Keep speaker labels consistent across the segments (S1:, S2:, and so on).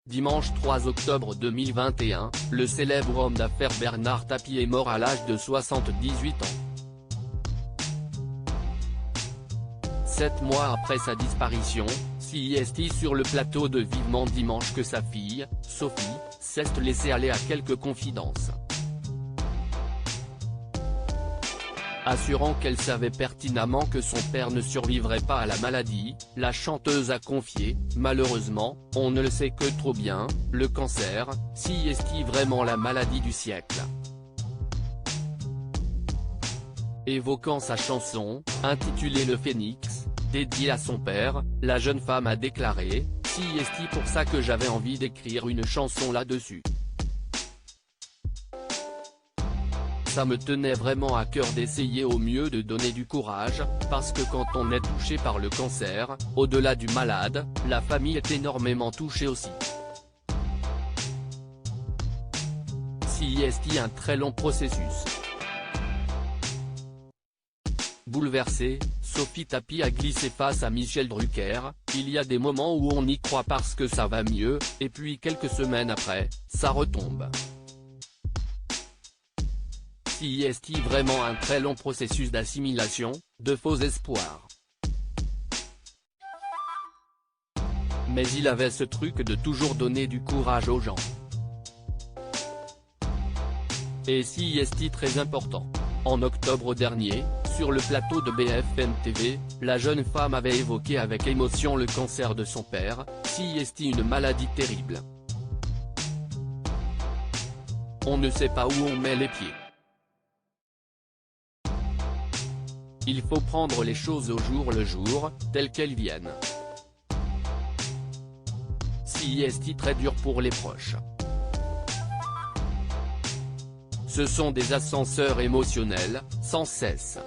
S1: Dimanche 3 octobre 2021, le célèbre homme d'affaires Bernard Tapie est mort à l'âge de 78 ans. 7 mois après sa disparition, CIST sur le plateau de Vivement Dimanche que sa fille, Sophie, s'est laissée aller à quelques confidences. Assurant qu'elle savait pertinemment que son père ne survivrait pas à la maladie, la chanteuse a confié « Malheureusement, on ne le sait que trop bien, le cancer, CIST vraiment la maladie du siècle ». Évoquant sa chanson, intitulée Le Phénix, dédiée à son père, la jeune femme a déclaré « CIST pour ça que j'avais envie d'écrire une chanson là-dessus. Ça me tenait vraiment à cœur d'essayer au mieux de donner du courage, parce que quand on est touché par le cancer, au-delà du malade, la famille est énormément touchée aussi. CIST un très long processus. Bouleversée, Sophie Tapie a glissé face à Michel Drucker, il y a des moments où on y croit parce que ça va mieux, et puis quelques semaines après, ça retombe. CIST vraiment un très long processus d'assimilation, de faux espoirs. Mais il avait ce truc de toujours donner du courage aux gens. Et CIST très important. En octobre dernier, sur le plateau de BFM TV, la jeune femme avait évoqué avec émotion le cancer de son père, CIST une maladie terrible. On ne sait pas où on met les pieds. Il faut prendre les choses au jour le jour, telles qu'elles viennent. CIST très dur pour les proches. Ce sont des ascenseurs émotionnels, sans cesse.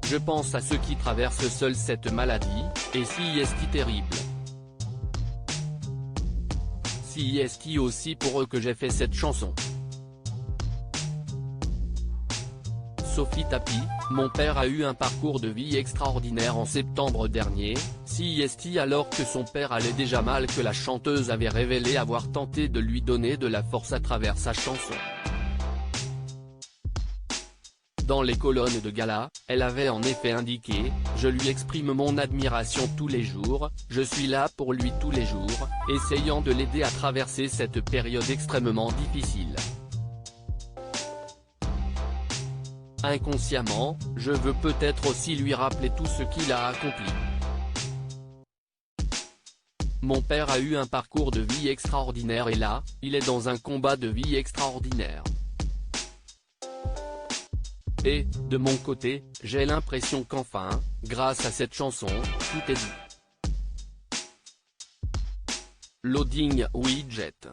S1: Je pense à ceux qui traversent seuls cette maladie, et CIST terrible. CIST aussi pour eux que j'ai fait cette chanson. Sophie Tapie, mon père a eu un parcours de vie extraordinaire en septembre dernier, CIST alors que son père allait déjà mal que la chanteuse avait révélé avoir tenté de lui donner de la force à travers sa chanson. Dans les colonnes de gala, elle avait en effet indiqué « Je lui exprime mon admiration tous les jours, je suis là pour lui tous les jours, essayant de l'aider à traverser cette période extrêmement difficile. Inconsciemment, je veux peut-être aussi lui rappeler tout ce qu'il a accompli. Mon père a eu un parcours de vie extraordinaire et là, il est dans un combat de vie extraordinaire. Et, de mon côté, j'ai l'impression qu'enfin, grâce à cette chanson, tout est dit. Loading widget.